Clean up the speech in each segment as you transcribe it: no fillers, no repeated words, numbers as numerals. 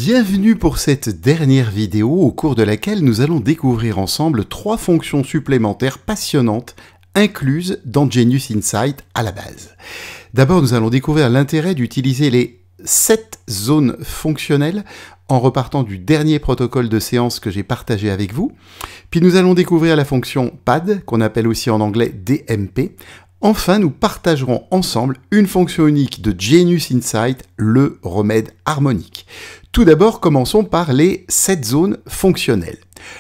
Bienvenue pour cette dernière vidéo au cours de laquelle nous allons découvrir ensemble 3 fonctions supplémentaires passionnantes incluses dans Genius Insight à la base. D'abord, nous allons découvrir l'intérêt d'utiliser les 7 zones fonctionnelles en repartant du dernier protocole de séance que j'ai partagé avec vous. Puis nous allons découvrir la fonction PAD, qu'on appelle aussi en anglais DMP. Enfin, nous partagerons ensemble une fonction unique de Genius Insight, le remède harmonique. Tout d'abord, commençons par les 7 zones fonctionnelles.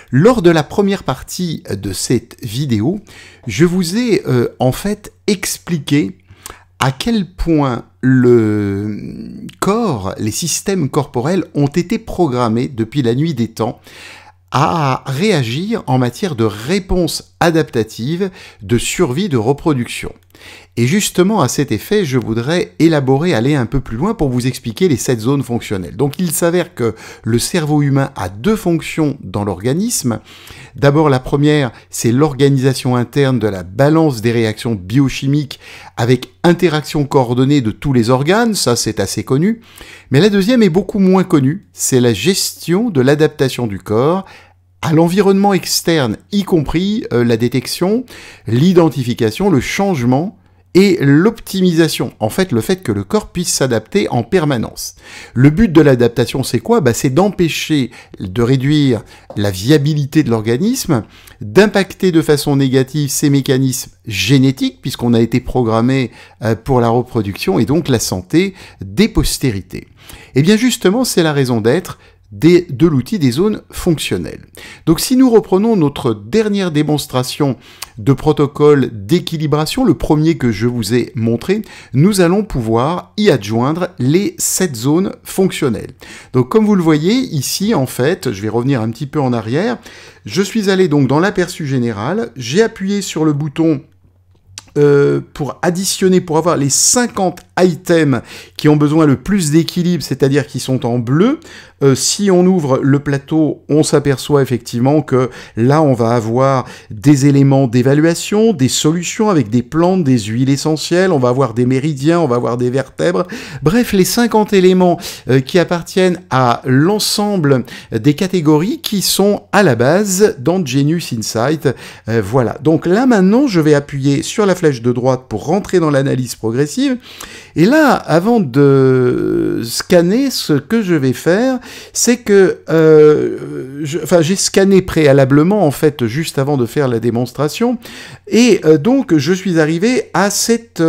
Lors de la première partie de cette vidéo, je vous ai en fait expliqué à quel point le corps, les systèmes corporels ont été programmés depuis la nuit des temps à réagir en matière de réponse adaptative, de survie, de reproduction. Et justement, à cet effet, je voudrais élaborer, aller un peu plus loin pour vous expliquer les 7 zones fonctionnelles. Donc, il s'avère que le cerveau humain a 2 fonctions dans l'organisme. D'abord, la première, c'est l'organisation interne de la balance des réactions biochimiques avec interaction coordonnée de tous les organes. Ça, c'est assez connu. Mais la deuxième est beaucoup moins connue. C'est la gestion de l'adaptation du corps à l'environnement externe, y compris la détection, l'identification, le changement et l'optimisation. En fait, le fait que le corps puisse s'adapter en permanence. Le but de l'adaptation, c'est quoi? C'est d'empêcher de réduire la viabilité de l'organisme, d'impacter de façon négative ces mécanismes génétiques, puisqu'on a été programmé pour la reproduction et donc la santé des postérités. Et bien justement, c'est la raison d'être de l'outil des zones fonctionnelles. Donc si nous reprenons notre dernière démonstration de protocole d'équilibration, le premier que je vous ai montré, nous allons pouvoir y adjoindre les 7 zones fonctionnelles. Donc comme vous le voyez ici, en fait, je vais revenir un petit peu en arrière, je suis allé donc dans l'aperçu général, j'ai appuyé sur le bouton pour additionner, pour avoir les 50 items qui ont besoin le plus d'équilibre, c'est-à-dire qui sont en bleu. Si on ouvre le plateau, on s'aperçoit effectivement que là, on va avoir des éléments d'évaluation, des solutions avec des plantes, des huiles essentielles, on va avoir des méridiens, on va avoir des vertèbres. Bref, les 50 éléments qui appartiennent à l'ensemble des catégories qui sont à la base dans Genius Insight. Voilà. Donc là, maintenant, je vais appuyer sur la flèche de droite pour rentrer dans l'analyse progressive. Et là, avant de scanner, ce que je vais faire, c'est que j'ai scanné préalablement, en fait, juste avant de faire la démonstration, et donc je suis arrivé à cette,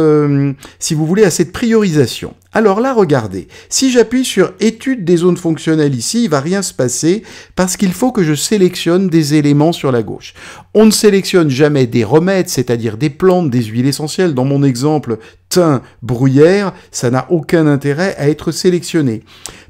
si vous voulez, à cette priorisation. Alors là, regardez, si j'appuie sur étude des zones fonctionnelles ici, il va rien se passer parce qu'il faut que je sélectionne des éléments sur la gauche. On ne sélectionne jamais des remèdes, c'est-à-dire des plantes, des huiles essentielles. Dans mon exemple, thym, bruyère, ça n'a aucun intérêt à être sélectionné.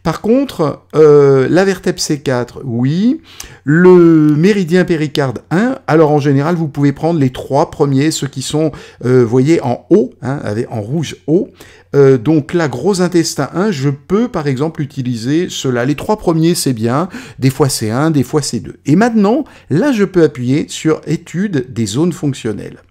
Par contre, la vertèbre C4, oui. Le méridien péricarde 1, alors en général, vous pouvez prendre les 3 premiers, ceux qui sont, voyez, en haut, hein, en rouge haut. Donc là, gros intestin 1, je peux par exemple utiliser cela. Les 3 premiers, c'est bien. Des fois c'est 1, des fois c'est 2. Et maintenant, là, je peux appuyer sur étude des zones fonctionnelles.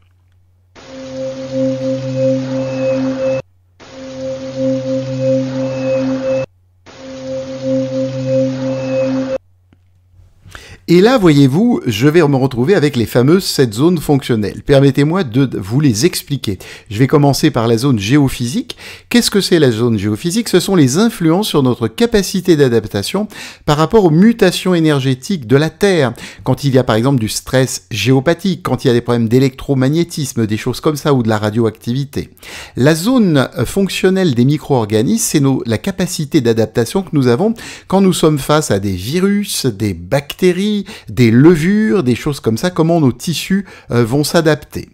Et là, voyez-vous, je vais me retrouver avec les fameuses 7 zones fonctionnelles. Permettez-moi de vous les expliquer. Je vais commencer par la zone géophysique. Qu'est-ce que c'est la zone géophysique? Ce sont les influences sur notre capacité d'adaptation par rapport aux mutations énergétiques de la Terre. Quand il y a par exemple du stress géopathique, quand il y a des problèmes d'électromagnétisme, des choses comme ça, ou de la radioactivité. La zone fonctionnelle des micro-organismes, c'est la capacité d'adaptation que nous avons quand nous sommes face à des virus, des bactéries, des levures, des choses comme ça, comment nos tissus vont s'adapter.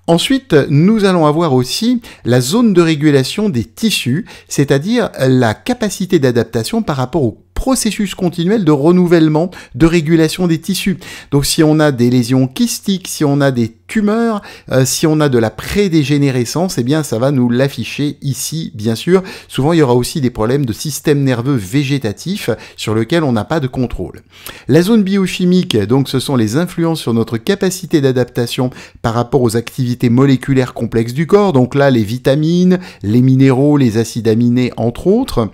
Ensuite, nous allons avoir aussi la zone de régulation des tissus, c'est-à-dire la capacité d'adaptation par rapport au processus continuel de renouvellement, de régulation des tissus. Donc si on a des lésions kystiques, si on a des tumeurs, si on a de la prédégénérescence, eh bien ça va nous l'afficher ici, bien sûr. Souvent, il y aura aussi des problèmes de système nerveux végétatif sur lequel on n'a pas de contrôle. La zone biochimique, donc ce sont les influences sur notre capacité d'adaptation par rapport aux activités moléculaires complexes du corps, donc là les vitamines, les minéraux, les acides aminés entre autres.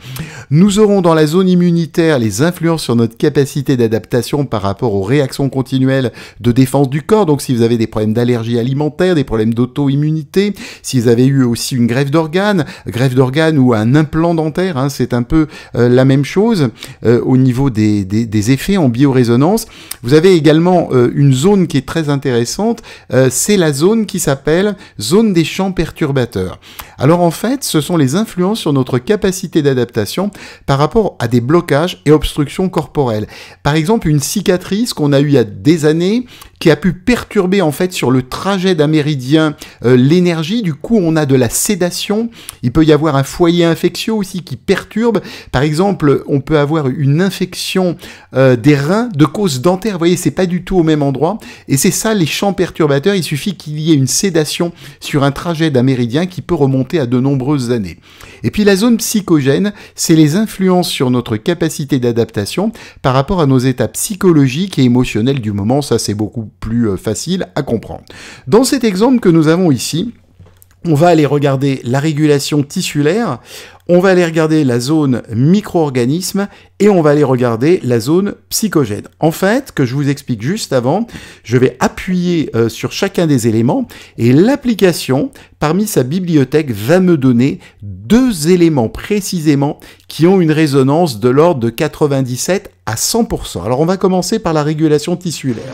Nous aurons dans la zone immunitaire les influences sur notre capacité d'adaptation par rapport aux réactions continuelles de défense du corps, donc si vous avez des problèmes d'allergie alimentaire, des problèmes d'auto-immunité, si vous avez eu aussi une greffe d'organes ou un implant dentaire, hein, c'est un peu la même chose au niveau des effets en biorésonance. Vous avez également une zone qui est très intéressante, c'est la zone qui s'appelle zone des champs perturbateurs. Alors en fait, ce sont les influences sur notre capacité d'adaptation par rapport à des blocages et obstructions corporelles. Par exemple, une cicatrice qu'on a eue il y a des années, qui a pu perturber en fait sur le trajet d'un méridien l'énergie. Du coup, on a de la sédation. Il peut y avoir un foyer infectieux aussi qui perturbe. Par exemple, on peut avoir une infection des reins de cause dentaire. Vous voyez, c'est pas du tout au même endroit. Et c'est ça, les champs perturbateurs. Il suffit qu'il y ait une sédation sur un trajet d'un méridien qui peut remonter à de nombreuses années. Et puis la zone psychogène, c'est les influences sur notre capacité d'adaptation par rapport à nos états psychologiques et émotionnels du moment. Ça, c'est beaucoup plus facile à comprendre. Dans cet exemple que nous avons ici, on va aller regarder la régulation tissulaire, on va aller regarder la zone micro-organisme et on va aller regarder la zone psychogène. En fait, que je vous explique juste avant, je vais appuyer sur chacun des éléments et l'application, parmi sa bibliothèque, va me donner 2 éléments précisément qui ont une résonance de l'ordre de 97 à 100%. Alors on va commencer par la régulation tissulaire.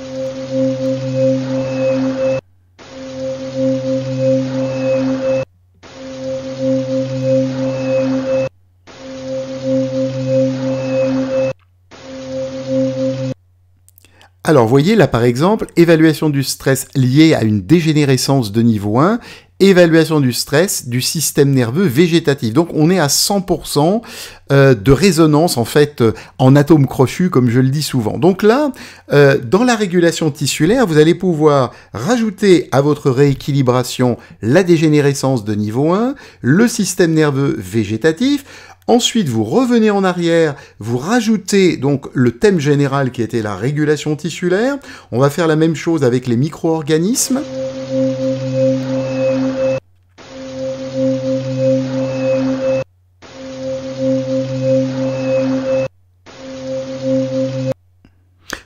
Alors, vous voyez, là, par exemple, évaluation du stress lié à une dégénérescence de niveau 1, évaluation du stress du système nerveux végétatif. Donc, on est à 100% de résonance, en fait, en atomes crochus, comme je le dis souvent. Donc là, dans la régulation tissulaire, vous allez pouvoir rajouter à votre rééquilibration la dégénérescence de niveau 1, le système nerveux végétatif. Ensuite, vous revenez en arrière, vous rajoutez donc le thème général qui était la régulation tissulaire. On va faire la même chose avec les micro-organismes.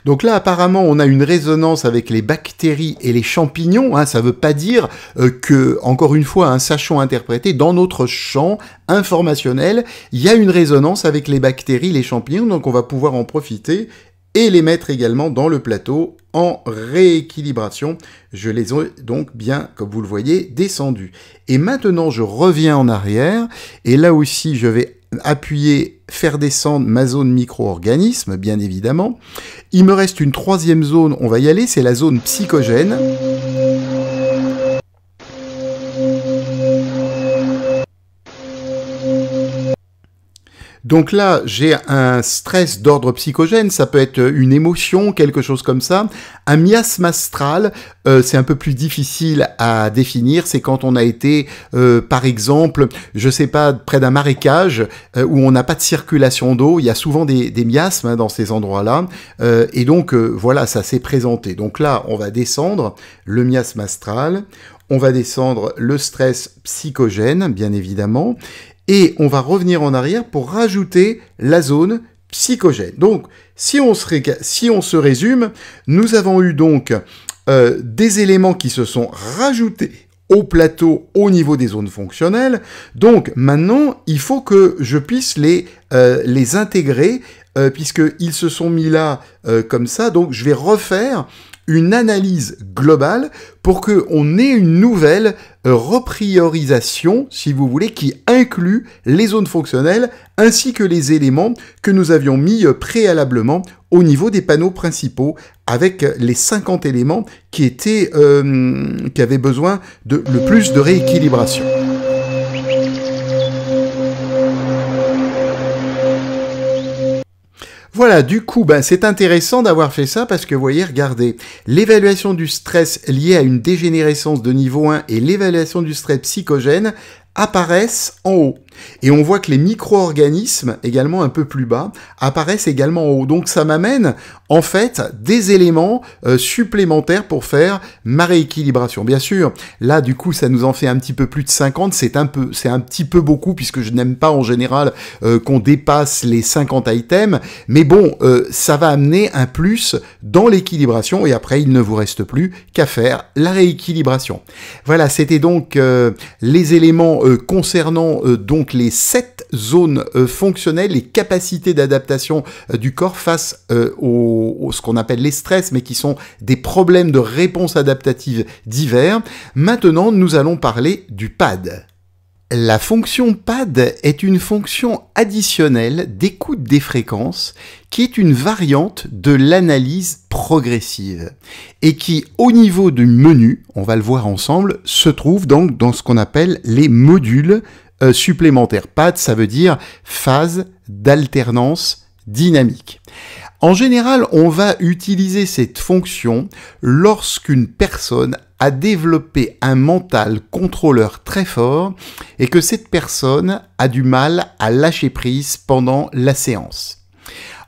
Donc là, apparemment, on a une résonance avec les bactéries et les champignons. Hein, ça ne veut pas dire que, encore une fois, sachant interpréter, dans notre champ informationnel, il y a une résonance avec les bactéries, les champignons, donc on va pouvoir en profiter et les mettre également dans le plateau en rééquilibration. Je les ai donc bien, comme vous le voyez, descendus. Et maintenant, je reviens en arrière, et là aussi, je vais appuyer, faire descendre ma zone micro-organisme, bien évidemment. Il me reste une 3e zone, on va y aller, c'est la zone psychogène. Donc là, j'ai un stress d'ordre psychogène, ça peut être une émotion, quelque chose comme ça. Un miasme astral, c'est un peu plus difficile à définir, c'est quand on a été, par exemple, je sais pas, près d'un marécage, où on n'a pas de circulation d'eau, il y a souvent des miasmes dans ces endroits-là, et donc voilà, ça s'est présenté. Donc là, on va descendre le miasme astral, on va descendre le stress psychogène, bien évidemment, et on va revenir en arrière pour rajouter la zone psychogène. Donc, si on se résume, nous avons eu donc des éléments qui se sont rajoutés au plateau au niveau des zones fonctionnelles. Donc, maintenant, il faut que je puisse les intégrer, puisqu'ils se sont mis là comme ça. Donc, je vais refaire une analyse globale pour qu'on ait une nouvelle repriorisation, si vous voulez, qui inclut les zones fonctionnelles ainsi que les éléments que nous avions mis préalablement au niveau des panneaux principaux avec les 50 éléments qui avaient besoin de le plus de rééquilibration. Voilà, du coup, c'est intéressant d'avoir fait ça parce que, vous voyez, regardez, l'évaluation du stress liée à une dégénérescence de niveau 1 et l'évaluation du stress psychogène apparaissent en haut. Et on voit que les micro-organismes, également un peu plus bas, apparaissent également en haut. Donc ça m'amène, en fait, des éléments supplémentaires pour faire ma rééquilibration. Bien sûr, là, du coup, ça nous en fait un petit peu plus de 50. C'est un petit peu beaucoup, puisque je n'aime pas, en général, qu'on dépasse les 50 items. Mais bon, ça va amener un plus dans l'équilibration. Et après, il ne vous reste plus qu'à faire la rééquilibration. Voilà, c'était donc les éléments concernant donc les 7 zones fonctionnelles, les capacités d'adaptation du corps face ce qu'on appelle les stress, mais qui sont des problèmes de réponse adaptative divers. Maintenant, nous allons parler du PAD. La fonction PAD est une fonction additionnelle d'écoute des fréquences qui est une variante de l'analyse progressive et qui, au niveau du menu, on va le voir ensemble, se trouve donc dans ce qu'on appelle les modules supplémentaires. PAD, ça veut dire phase d'alternance dynamique. En général, on va utiliser cette fonction lorsqu'une personne a développé un mental contrôleur très fort et que cette personne a du mal à lâcher prise pendant la séance.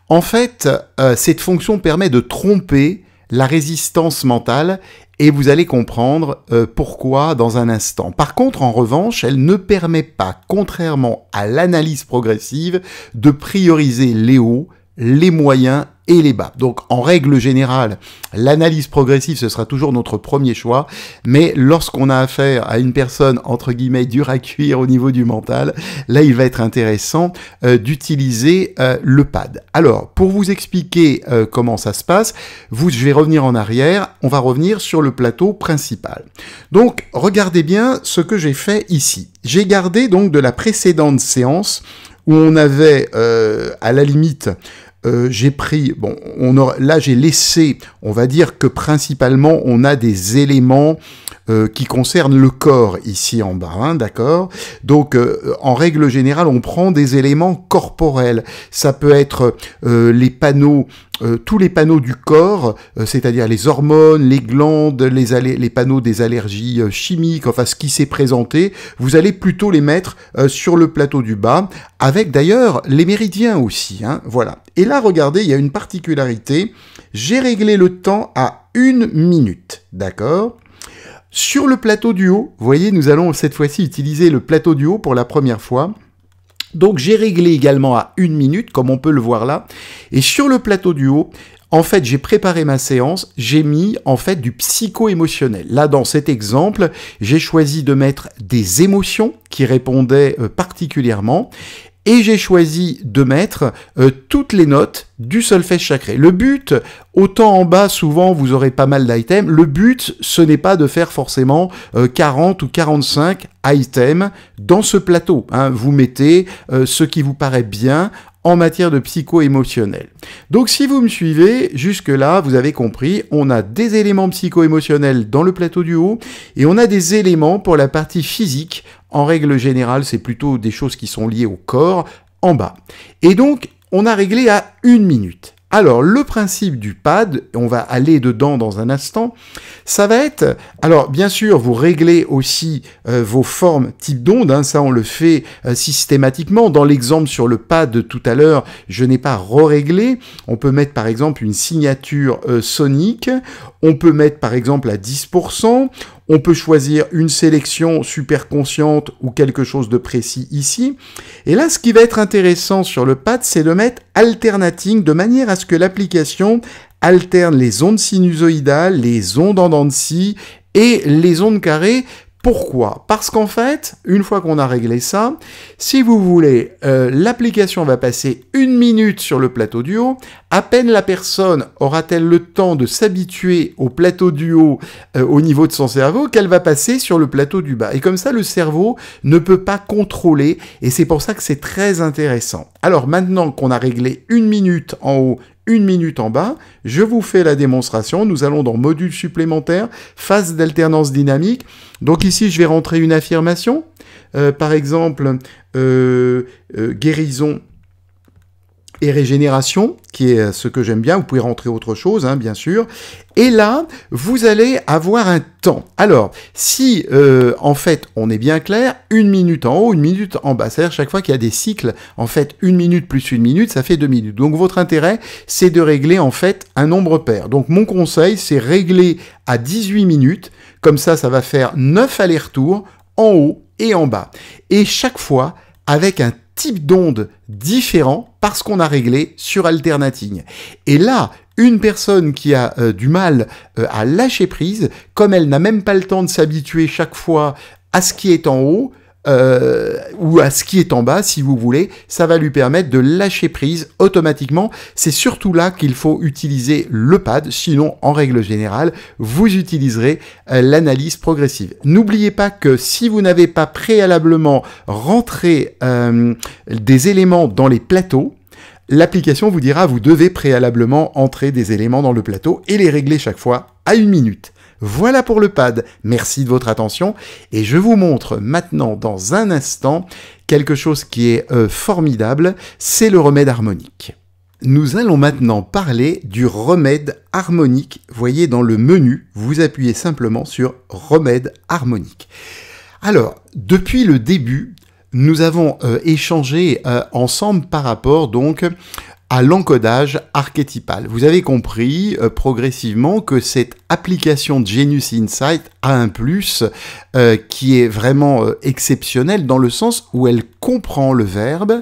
En fait, cette fonction permet de tromper la résistance mentale et vous allez comprendre pourquoi dans un instant. Par contre, en revanche, elle ne permet pas, contrairement à l'analyse progressive, de prioriser les hauts, les moyens et les bas. Donc, en règle générale, l'analyse progressive, ce sera toujours notre premier choix, mais lorsqu'on a affaire à une personne, entre guillemets, dure à cuire au niveau du mental, là, il va être intéressant d'utiliser le PAD. Alors, pour vous expliquer comment ça se passe, je vais revenir en arrière, on va revenir sur le plateau principal. Donc, regardez bien ce que j'ai fait ici. J'ai gardé donc de la précédente séance où on avait, à la limite, j'ai pris, là j'ai laissé, on va dire que principalement on a des éléments qui concernent le corps ici en bas, hein, d'accord? Donc en règle générale, on prend des éléments corporels. Ça peut être les panneaux, tous les panneaux du corps, c'est-à-dire les hormones, les glandes, les panneaux des allergies chimiques, enfin ce qui s'est présenté, vous allez plutôt les mettre sur le plateau du bas, avec d'ailleurs les méridiens aussi, hein, voilà. Et là, regardez, il y a une particularité, j'ai réglé le temps à 1 minute, d'accord? Sur le plateau du haut, vous voyez, nous allons cette fois-ci utiliser le plateau du haut pour la première fois. Donc j'ai réglé également à 1 minute, comme on peut le voir là. Et sur le plateau du haut, en fait, j'ai préparé ma séance, j'ai mis en fait du psycho-émotionnel. Là, dans cet exemple, j'ai choisi de mettre des émotions qui répondaient particulièrement. Et j'ai choisi de mettre toutes les notes du solfège sacré. Le but, autant en bas, souvent, vous aurez pas mal d'items. Le but, ce n'est pas de faire forcément 40 ou 45 items dans ce plateau, hein. Vous mettez ce qui vous paraît bien en matière de psycho-émotionnel. Donc si vous me suivez, jusque-là, vous avez compris, on a des éléments psycho-émotionnels dans le plateau du haut, et on a des éléments pour la partie physique. En règle générale, c'est plutôt des choses qui sont liées au corps, en bas. Et donc, on a réglé à 1 minute. Alors, le principe du PAD, on va aller dedans dans un instant, ça va être... Alors, bien sûr, vous réglez aussi vos formes type d'onde, hein, ça on le fait systématiquement. Dans l'exemple sur le PAD de tout à l'heure, je n'ai pas re-réglé. On peut mettre par exemple une signature sonique, on peut mettre par exemple à 10%, on peut choisir une sélection super consciente ou quelque chose de précis ici. Et là, ce qui va être intéressant sur le PAD, c'est de mettre alternating de manière à ce que l'application alterne les ondes sinusoïdales, les ondes en dents de scie et les ondes carrées. Pourquoi? Parce qu'en fait, une fois qu'on a réglé ça, si vous voulez, l'application va passer 1 minute sur le plateau du haut. À peine la personne aura-t-elle le temps de s'habituer au plateau du haut au niveau de son cerveau qu'elle va passer sur le plateau du bas. Et comme ça, le cerveau ne peut pas contrôler et c'est pour ça que c'est très intéressant. Alors maintenant qu'on a réglé 1 minute en haut, 1 minute en bas, je vous fais la démonstration. Nous allons dans module supplémentaire, phase d'alternance dynamique. Donc ici, je vais rentrer une affirmation. Par exemple, guérison et régénération, qui est ce que j'aime bien. Vous pouvez rentrer autre chose, hein, bien sûr. Et là, vous allez avoir un temps. Alors, si, en fait, on est bien clair, 1 minute en haut, 1 minute en bas. C'est-à-dire, chaque fois qu'il y a des cycles, en fait, 1 minute plus 1 minute, ça fait 2 minutes. Donc, votre intérêt, c'est de régler, en fait, un nombre pair. Donc, mon conseil, c'est régler à 18 minutes. Comme ça va faire 9 allers-retours en haut et en bas. Et chaque fois, avec un type d'onde différent parce qu'on a réglé sur alternating. Et là, une personne qui a du mal à lâcher prise, comme elle n'a même pas le temps de s'habituer chaque fois à ce qui est en haut, ou à ce qui est en bas, si vous voulez, ça va lui permettre de lâcher prise automatiquement. C'est surtout là qu'il faut utiliser le pad, sinon, en règle générale, vous utiliserez l'analyse progressive. N'oubliez pas que si vous n'avez pas préalablement rentré des éléments dans les plateaux, l'application vous dira vous devez préalablement entrer des éléments dans le plateau et les régler chaque fois à 1 minute. Voilà pour le pad. Merci de votre attention et je vous montre maintenant dans un instant quelque chose qui est formidable, c'est le remède harmonique. Nous allons maintenant parler du remède harmonique. Vous voyez dans le menu, vous appuyez simplement sur remède harmonique. Alors, depuis le début, nous avons échangé ensemble par rapport donc à l'encodage archétypal. Vous avez compris progressivement que cette application Genius Insight a un plus qui est vraiment exceptionnel dans le sens où elle comprend le verbe,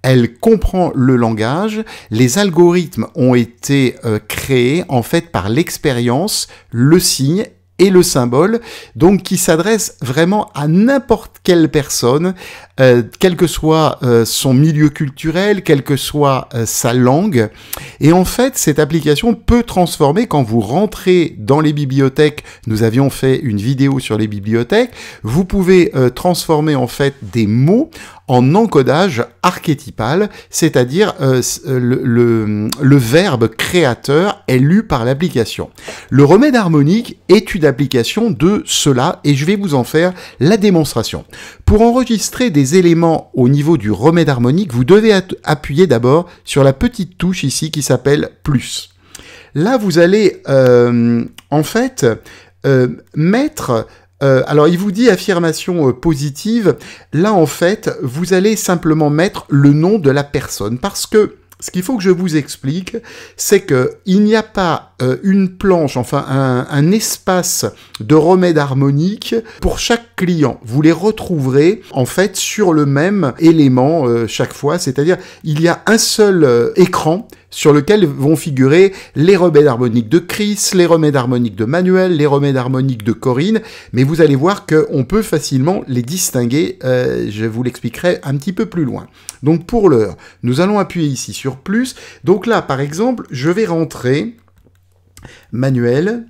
elle comprend le langage, les algorithmes ont été créés en fait par l'expérience, le signe et le symbole, donc qui s'adresse vraiment à n'importe quelle personne, quel que soit son milieu culturel, quelle que soit sa langue. Et en fait, cette application peut transformer, quand vous rentrez dans les bibliothèques, nous avions fait une vidéo sur les bibliothèques, vous pouvez transformer en fait des mots en encodage archétypal, c'est-à-dire le verbe créateur est lu par l'application. Le remède harmonique est une application de cela et je vais vous en faire la démonstration. Pour enregistrer des éléments au niveau du remède harmonique, vous devez appuyer d'abord sur la petite touche ici qui s'appelle plus. Là, vous allez en fait mettre... alors, il vous dit affirmation positive. Là, en fait, vous allez simplement mettre le nom de la personne. Parce que ce qu'il faut que je vous explique, c'est qu'il n'y a pas une planche, enfin un espace de remède harmonique pour chaque client. Vous les retrouverez en fait sur le même élément chaque fois. C'est-à-dire, il y a un seul écran sur lequel vont figurer les remèdes harmoniques de Chris, les remèdes harmoniques de Manuel, les remèdes harmoniques de Corinne, mais vous allez voir qu'on peut facilement les distinguer, je vous l'expliquerai un petit peu plus loin. Donc pour l'heure, nous allons appuyer ici sur plus. Donc là, par exemple, je vais rentrer Manuel,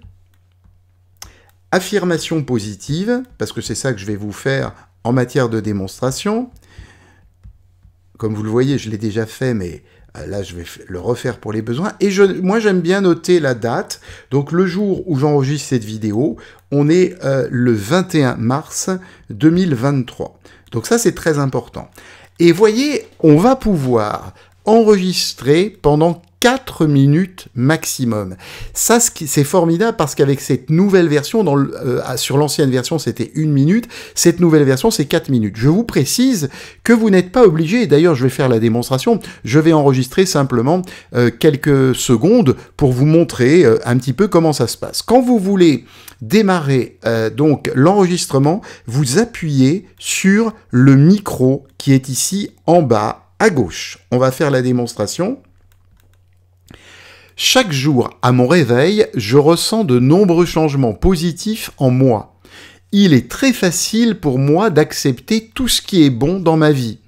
affirmation positive, parce que c'est ça que je vais vous faire en matière de démonstration. Comme vous le voyez, je l'ai déjà fait, mais... là, je vais le refaire pour les besoins. Et moi, j'aime bien noter la date. Donc, le jour où j'enregistre cette vidéo, on est le 21 mars 2023. Donc, ça, c'est très important. Et voyez, on va pouvoir enregistrer pendant 4 minutes maximum. Ça, c'est formidable parce qu'avec cette nouvelle version, sur l'ancienne version, c'était 1 minute. Cette nouvelle version, c'est 4 minutes. Je vous précise que vous n'êtes pas obligé, et d'ailleurs, je vais faire la démonstration, je vais enregistrer simplement quelques secondes pour vous montrer un petit peu comment ça se passe. Quand vous voulez démarrer donc l'enregistrement, vous appuyez sur le micro qui est ici en bas à gauche. On va faire la démonstration. Chaque jour, à mon réveil, je ressens de nombreux changements positifs en moi. Il est très facile pour moi d'accepter tout ce qui est bon dans ma vie.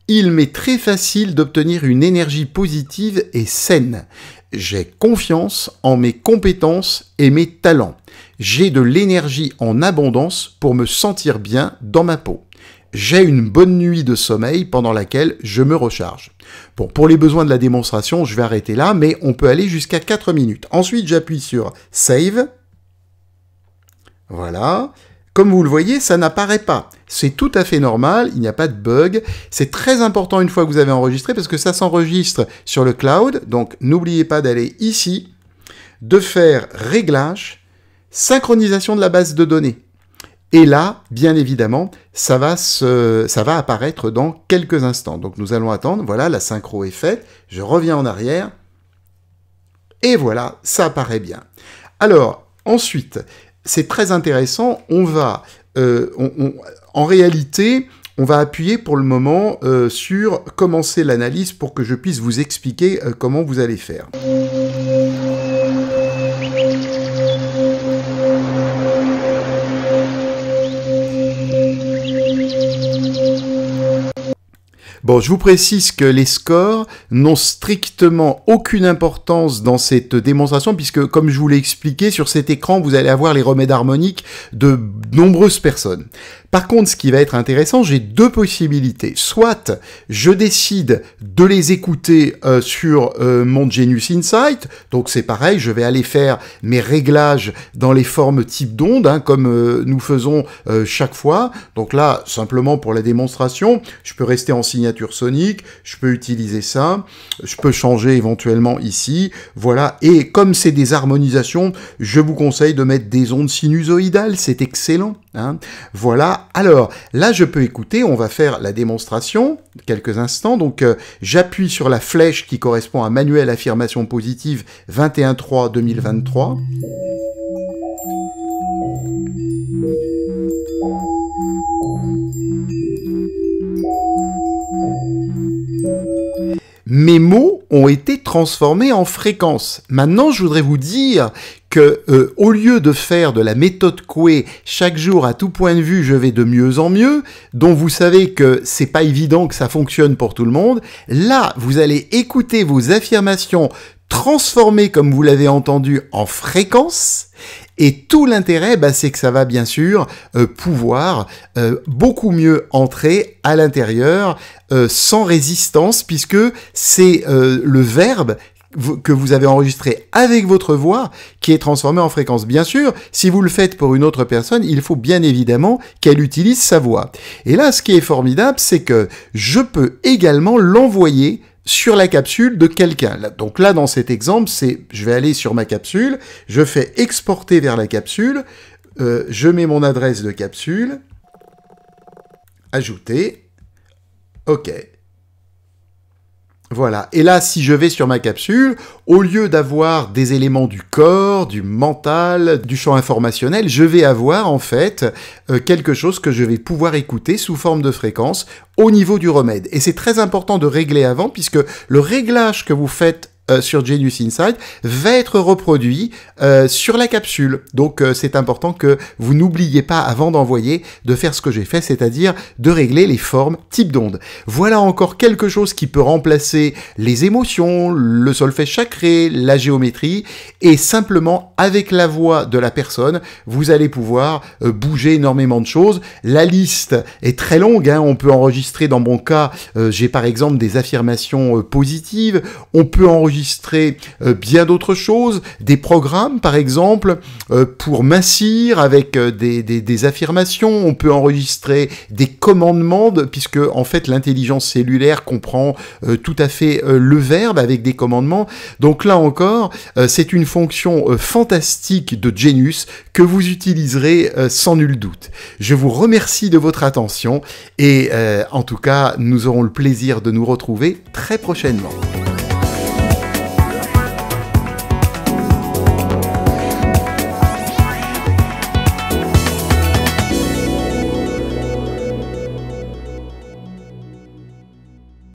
Il m'est très facile d'obtenir une énergie positive et saine. J'ai confiance en mes compétences et mes talents. J'ai de l'énergie en abondance pour me sentir bien dans ma peau. J'ai une bonne nuit de sommeil pendant laquelle je me recharge. Bon, pour les besoins de la démonstration, je vais arrêter là, mais on peut aller jusqu'à 4 minutes. Ensuite, j'appuie sur Save. Voilà. Comme vous le voyez, ça n'apparaît pas. c'est tout à fait normal, il n'y a pas de bug. C'est très important une fois que vous avez enregistré, parce que ça s'enregistre sur le cloud, donc n'oubliez pas d'aller ici, de faire Réglages, synchronisation de la base de données. Et là, bien évidemment, ça va apparaître dans quelques instants. Donc nous allons attendre, voilà, la synchro est faite, je reviens en arrière, et voilà, ça apparaît bien. Alors, ensuite, c'est très intéressant, on va, en réalité, on va appuyer pour le moment sur « Commencer l'analyse » pour que je puisse vous expliquer comment vous allez faire. Bon, je vous précise que les scores n'ont strictement aucune importance dans cette démonstration, puisque, comme je vous l'ai expliqué, sur cet écran, vous allez avoir les remèdes harmoniques de nombreuses personnes. Par contre, ce qui va être intéressant, j'ai deux possibilités. Soit je décide de les écouter sur mon Genius Insight, donc c'est pareil, je vais aller faire mes réglages dans les formes type d'onde, hein, comme nous faisons chaque fois. Donc là, simplement pour la démonstration, je peux rester en signature sonique, je peux utiliser ça, je peux changer éventuellement ici, voilà. Et comme c'est des harmonisations, je vous conseille de mettre des ondes sinusoïdales, c'est excellent, hein. Voilà. Alors, là, je peux écouter, on va faire la démonstration, quelques instants. Donc, j'appuie sur la flèche qui correspond à Manuel Affirmation Positive 21.3.2023. Mes mots ont été transformés en fréquences. Maintenant, je voudrais vous dire que au lieu de faire de la méthode Coué chaque jour à tout point de vue, je vais de mieux en mieux, dont vous savez que c'est pas évident que ça fonctionne pour tout le monde, là, vous allez écouter vos affirmations transformées, comme vous l'avez entendu, en fréquences. Et tout l'intérêt, c'est que ça va bien sûr pouvoir beaucoup mieux entrer à l'intérieur sans résistance, puisque c'est le verbe que vous avez enregistré avec votre voix qui est transformé en fréquence. Bien sûr, si vous le faites pour une autre personne, il faut bien évidemment qu'elle utilise sa voix. Et là, ce qui est formidable, c'est que je peux également l'envoyer sur la capsule de quelqu'un. Donc là, dans cet exemple, je vais aller sur ma capsule, je fais exporter vers la capsule, je mets mon adresse de capsule, ajouter, OK. Voilà, et là, si je vais sur ma capsule, au lieu d'avoir des éléments du corps, du mental, du champ informationnel, je vais avoir en fait quelque chose que je vais pouvoir écouter sous forme de fréquence au niveau du remède. Et c'est très important de régler avant, puisque le réglage que vous faites sur Genius Insight va être reproduit sur la capsule. Donc c'est important que vous n'oubliez pas, avant d'envoyer, de faire ce que j'ai fait, c'est-à-dire de régler les formes type d'onde. Voilà encore quelque chose qui peut remplacer les émotions, le solfège sacré, la géométrie, et simplement avec la voix de la personne, vous allez pouvoir bouger énormément de choses. La liste est très longue, hein. On peut enregistrer, dans mon cas, j'ai par exemple des affirmations positives, on peut enregistrer bien d'autres choses, des programmes par exemple pour mincir avec des affirmations, on peut enregistrer des commandements, puisque en fait l'intelligence cellulaire comprend tout à fait le verbe avec des commandements. Donc là encore, c'est une fonction fantastique de Genius que vous utiliserez sans nul doute. Je vous remercie de votre attention et en tout cas, nous aurons le plaisir de nous retrouver très prochainement.